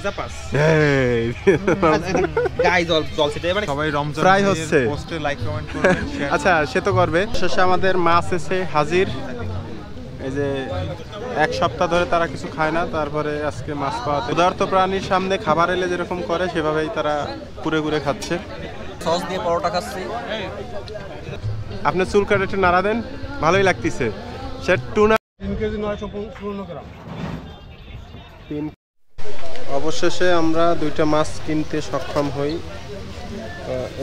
হেক্সাপাস guys জলছে মানে সবাই Ramzan fry হচ্ছে পোস্টে লাইক কমেন্ট করবেন আচ্ছা সে তো করবে শেষে আমাদের মাছ এসে হাজির এই যে এক সপ্তাহ ধরে তারা কিছু খায় না তারপরে আজকে মাছ পাওয়াতে ক্ষুধার্ত প্রাণীর সামনে খাবার এলে যেরকম করে সেভাবেই তারা ঘুরে ঘুরে খাচ্ছে সস দিয়ে পরোটা খাচ্ছি আপনি চুল কাটে একটু নাড়া দেন ভালোই লাগতেছে সে টুনা 3 কেজি 954 গ্রাম অবশেষে আমরা দুইটা মাছ কিনতে সক্ষম হই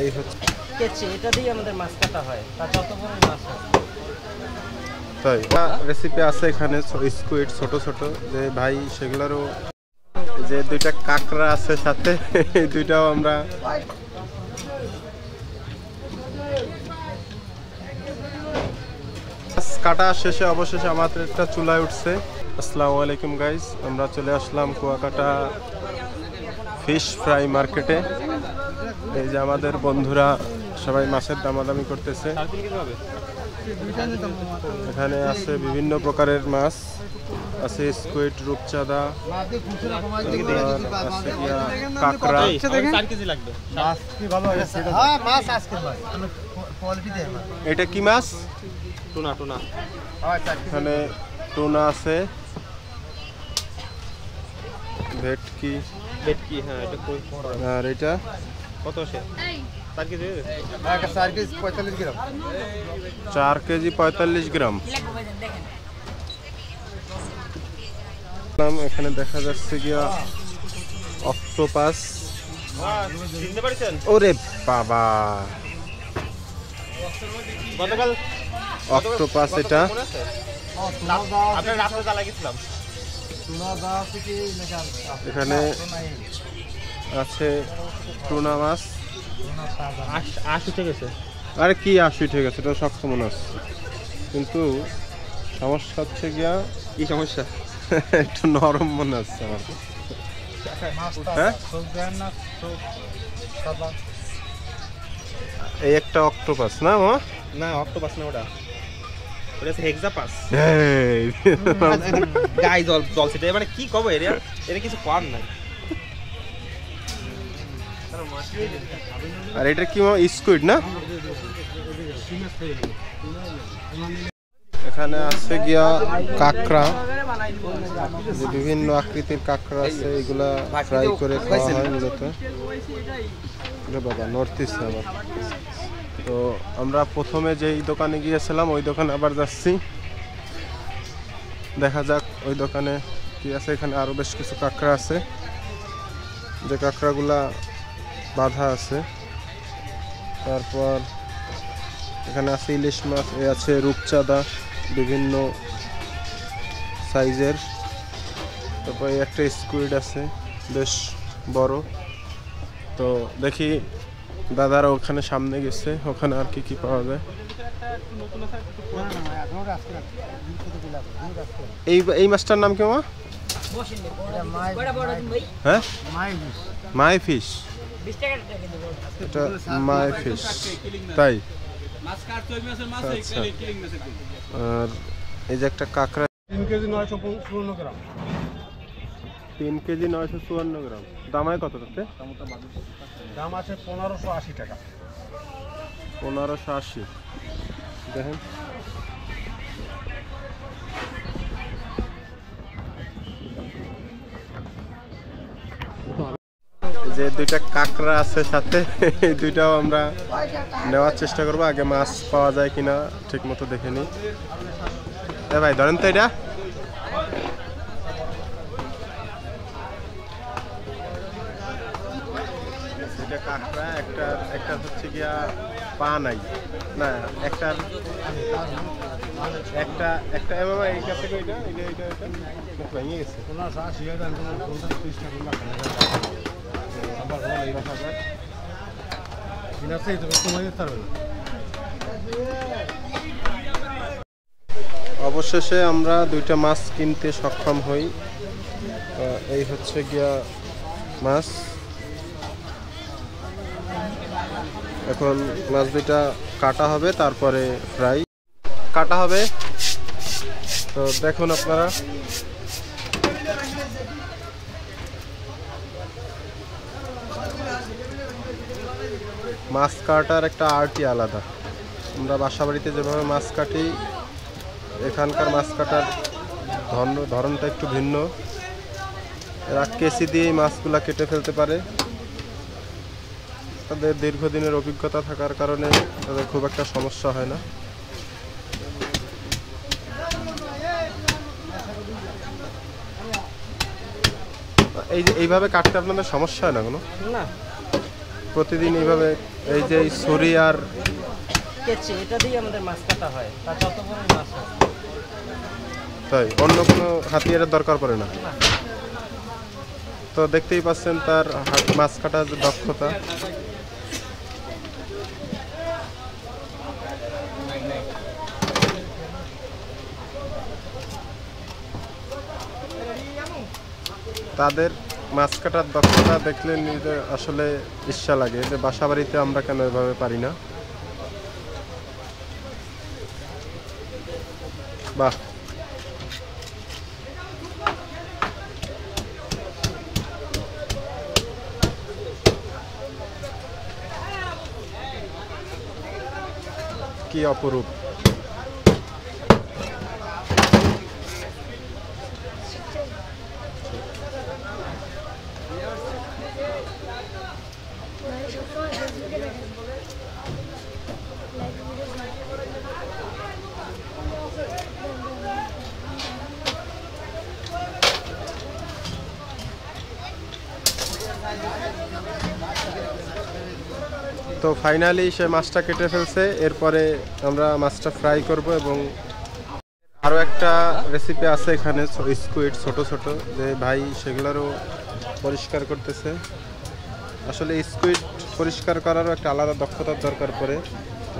এই হচ্ছে এটা দিয়ে আমাদের মাছ কাটা হয় তার যত বড় মাছ তাই রেসিপি আছে এখানে স্কুইড ছোট ছোট যে ভাই সেগুলোরও যে দুইটা কাঁকড়া আছে সাথে এই দুইটাও আমরা কাটা শেষে অবশেষে আমাদের একটা চুলায় উঠছে আসসালামু আলাইকুম গাইস আমরা চলে আসলাম কুয়াকাটা ফিশ ফ্রাই মার্কেটে এই যে আমাদের বন্ধুরা সবাই মাছের দামাদামি করতেছে এখানে আছে বিভিন্ন প্রকারের মাছ আছে স্কুইড রূপচাঁদা আছে কাঁকড়া এটা কি মাছ টুনা টুনা এখানে টুনা আছে ভেটকি ভেটকি হ্যাঁ এটা কই আর এটা কত আছে 4 কেজি 45 গ্রাম 4 কেজি 45 গ্রাম এখানে দেখা যাচ্ছে গিয়া অক্টোপাস চিনতে পারছেন ওরে বাবা গতকাল অক্টোপাস এটা আপনার রাতে যা লাগিয়েছিলাম এখানে আছে টুনা মাছ আশ উঠে গেছে আরে কি আশ উঠে গেছে এটা শক্ত মনে হচ্ছে কিন্তু সমস্যা হচ্ছে গিয়া কি সমস্যা একটু নরম মনে হচ্ছে আমার হ্যাঁ এই একটা অক্টোপাস না মা না অক্টোপাস না ওটা ওটা হেক্সাপাস গাইস জলছে মানে কি কব এর কিছু কর নাই আর এটা কি স্কুইড না এখানে আছে গিয়া কাঁকড়া যে বিভিন্ন আকৃতির কাঁকড়া আছে এগুলা ফ্রাই করে খাওয়া হয় মূলত বাবা নর্থ ইস্ট আবার তো আমরা প্রথমে যেই দোকানে গিয়েছিলাম ওই দোকানে আবার যাচ্ছি দেখা যাক ওই দোকানে কি আছে এখানে আরো বেশ কিছু কাঁকড়া আছে যে কাঁকড়াগুলা বাঁধা আছে তারপর এখানে আছে ইলিশ মাছ এ আছে রূপচাঁদা বিভিন্ন সাইজের তারপরে একটা স্কুইড আছে বেশ বড় তো দেখি দাদারা ওখানে সামনে গেছে ওখানে আর কি কি পাওয়া যায় এই মাছটার নাম কি মা হ্যাঁ মাই ফিশ এটা মাই ফিশ তাই আর এই যে একটা কাঁকড়া 3 কেজি 954 গ্রাম 3 কেজি 954 গ্রাম দামায় কত তাতে দাম আছে 1580 টাকা 1580 দেখেন যে দুইটা কাঁকড়া আছে সাথে এই দুইটাও আমরা নেওয়ার চেষ্টা করবো আগে মাছ পাওয়া যায় কিনা ঠিক মতো দেখে নিই ভাই ধরেন তো এটা দুইটা কাঁকড়া একটা হচ্ছে গিয়া পা নাই না একটা বাবা এই কাছে এটা ভেঙে গেছে অবশেষে আমরা দুইটা মাছ কিনতে সক্ষম হই এই হচ্ছে গিয়া মাছ এখন মাছ দুইটা কাটা হবে তারপরে ফ্রাই কাটা হবে তো দেখুন আপনারা মাছ কাটার একটা আর্টই আলাদা। আমরা বাসা বাড়িতে যেভাবে মাছ কাটি, এখানকার মাছ কাটার ধরনটা একটু ভিন্ন। এরা কেসি দিয়েই মাছগুলা কেটে ফেলতে পারে। তাদের দীর্ঘদিনের অভিজ্ঞতা থাকার কারণে তাদের খুব একটা সমস্যা হয় না। এইভাবে কাটতে আপনাদের সমস্যা হয় না কোনো? না, প্রতিদিন এইভাবে এই যে ছুরি আর কেচি এটা দিয়ে আমাদের মাছ কাটা হয়, তা যত বড় মাছ হয়। তাই অন্য কোনো হাতিয়ারের দরকার পড়ে না? তো দেখতেই পাচ্ছেন তার মাছ কাটার যে দক্ষতা। তাদের মাছ কাটার দক্ষতা দেখলে নিজের আসলে ইচ্ছা লাগে যে বাসা বাড়িতে আমরা কেন এভাবে পারি না। বাহ, কি অপরূপ। তো ফাইনালি সে মাছটা কেটে ফেলছে। এরপরে আমরা মাছটা ফ্রাই করব এবং আরও একটা রেসিপি আছে এখানে, স্কুইড ছোট ছোট, যে ভাই সেগুলোরও পরিষ্কার করতেছে। আসলে স্কুইড পরিষ্কার করারও একটা আলাদা দক্ষতার দরকার পড়ে,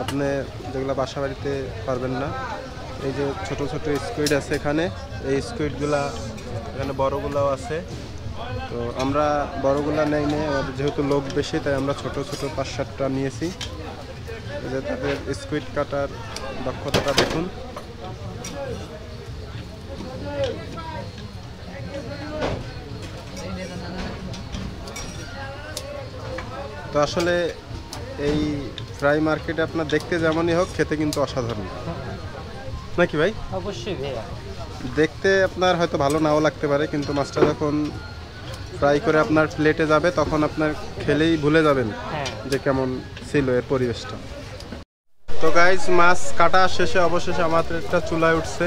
আপনি যেগুলো বাসা বাড়িতে পারবেন না। এই যে ছোট ছোট স্কুইড আছে এখানে, এই স্কুইডগুলা এখানে বড়গুলাও আছে। তো আমরা বড়গুলা নেই নে, আমাদের যেহেতু লোক বেশি তাই আমরা ছোট ছোট 5-7টা নিয়েছি। যে তাদের স্কুইড কাটার দক্ষতাটা দেখুন। তো আসলে এই ফ্রাই মার্কেটে আপনার দেখতে যেমনই হোক, খেতে কিন্তু অসাধারণ, নাকি ভাই? অবশ্যই ভাইয়া, দেখতে আপনার হয়তো ভালো নাও লাগতে পারে, কিন্তু মাছটা যখন ফ্রাই করে আপনার প্লেটে যাবে তখন আপনার খেলেই ভুলে যাবেন যে কেমন ছিল এর পরিবেশটা। তো গাইস, মাছ কাটা শেষে অবশেষে আমাদের একটা চুলায় উঠছে।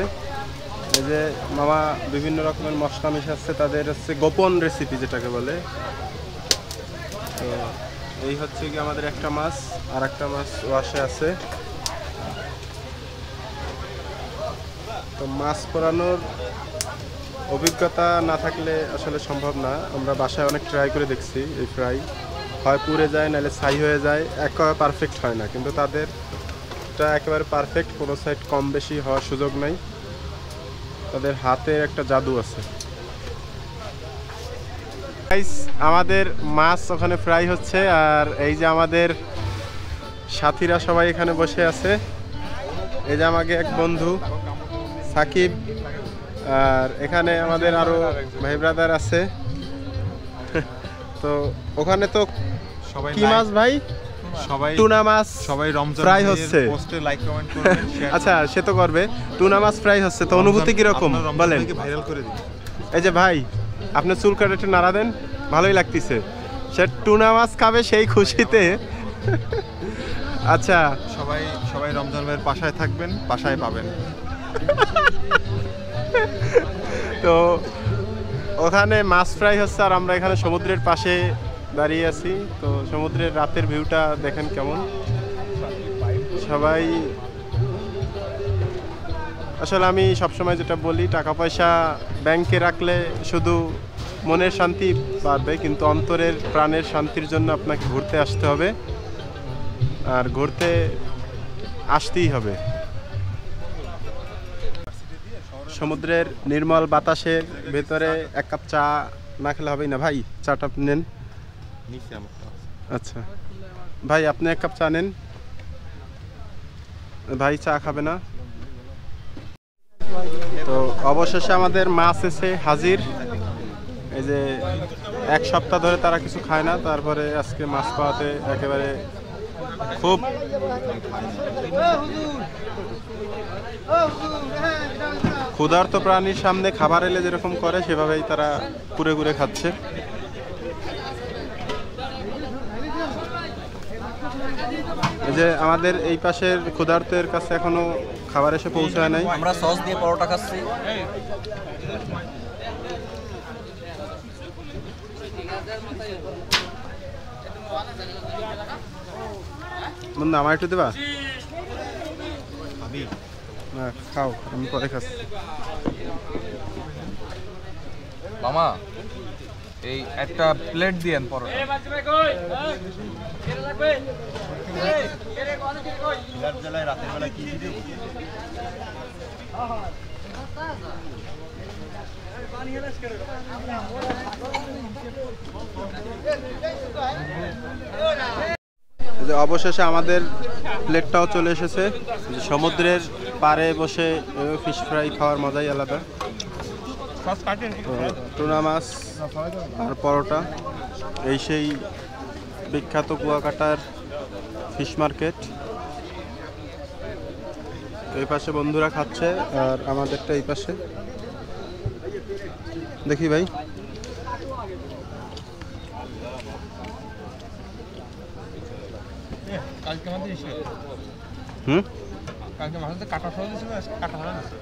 এই যে মামা বিভিন্ন রকমের মশলা মিশাচ্ছে, তাদের হচ্ছে গোপন রেসিপি যেটাকে বলে। তো এই হচ্ছে কি আমাদের একটা মাছ, আর একটা মাছ ওয়াশে আছে। তো মাছ পোড়ানোর অভিজ্ঞতা না থাকলে আসলে সম্ভব না। আমরা বাসায় অনেক ট্রাই করে দেখছি, এই ফ্রাই হয় পুড়ে যায়, নাহলে ছাই হয়ে যায়, একেবারে পারফেক্ট হয় না। কিন্তু তাদেরটা একেবারে পারফেক্ট, কোনো সাইড কম বেশি হওয়ার সুযোগ নাই। তাদের হাতের একটা জাদু আছে। আমাদের মাছ ওখানে ফ্রাই হচ্ছে, আর এই যে আমাদের সাথীরা সবাই এখানে বসে আছে। এই যে আমাকে এক বন্ধু সাকিব, আর এখানে আমাদের আরো ভাই ব্রাদার আছে। তো ওখানে তো সবাই কি মাছ ভাই? সবাই টুনা মাছ সবাই রমজান ফ্রাই হচ্ছে। পোস্টে লাইক কমেন্ট করবেন, শেয়ার আচ্ছা, সে তো করবে। টুনা মাছ ফ্রাই হচ্ছে, তো অনুভূতি কি রকম বলেন? ভাইরাল করে দিন। এই যে ভাই, আপনি চুল কাটে একটু নাড়া দেন, ভালোই লাগতেছে। সে টুনা মাছ খাবে সেই খুশিতে। আচ্ছা, সবাই রমজান ভাইয়ের পাশায় থাকবেন, পাশায় পাবেন। তো ওখানে মাছ ফ্রাই হচ্ছে, আর আমরা এখানে সমুদ্রের পাশে দাঁড়িয়ে আছি। তো সমুদ্রের রাতের ভিউটা দেখেন কেমন। সবাই আসলে আমি সবসময় যেটা বলি, টাকা পয়সা ব্যাংকে রাখলে শুধু মনের শান্তি পাবে, কিন্তু অন্তরের প্রাণের শান্তির জন্য আপনাকে ঘুরতে আসতে হবে, আর ঘুরতে আসতেই হবে। সমুদ্রের নির্মল বাতাসের ভেতরে এক কাপ চা না খেলে হবেই না। ভাই, চাটা নেন। আচ্ছা ভাই, আপনি এক কাপ চা নেন। ভাই চা খাবে না? তো অবশেষে আমাদের মাছ এসে হাজির। এই যে 1 সপ্তাহ ধরে তারা কিছু খায় না, তারপরে আজকে মাছ পাওয়াতে একেবারে খুব ক্ষুধার্ত প্রাণীর সামনে খাবার এলে যেরকম করে সেভাবেই তারা কুরে কুরে খাচ্ছে। এই যে আমাদের এই পাশের ক্ষুধার্তের কাছে এখনো খাবার এসে পৌঁছায় নাই। আমরা সস দিয়ে পরোটা খাচ্ছি। বন্ধু আমার একটু দেবা? না খাও, আমি পরে খাচ্ছি। মামা এই একটা প্লেট দিয়েন পরোটা। এই যে অবশেষে আমাদের প্লেটটাও চলে এসেছে। যে সমুদ্রের পাড়ে বসে ফিশ ফ্রাই খাওয়ার মজাই আলাদা। টুনা মাছ আর পরোটা, এই সেই বিখ্যাত কুয়াকাটার ফিশ মার্কেট। এই পাশে বন্ধুরা খাচ্ছে আর আমাদেরটা এই পাশে। দেখি ভাই, কালকে আমাদের কালকে মাথাতে কাটা সহ দিয়েছিল, কাটা সহ দিয়েছে।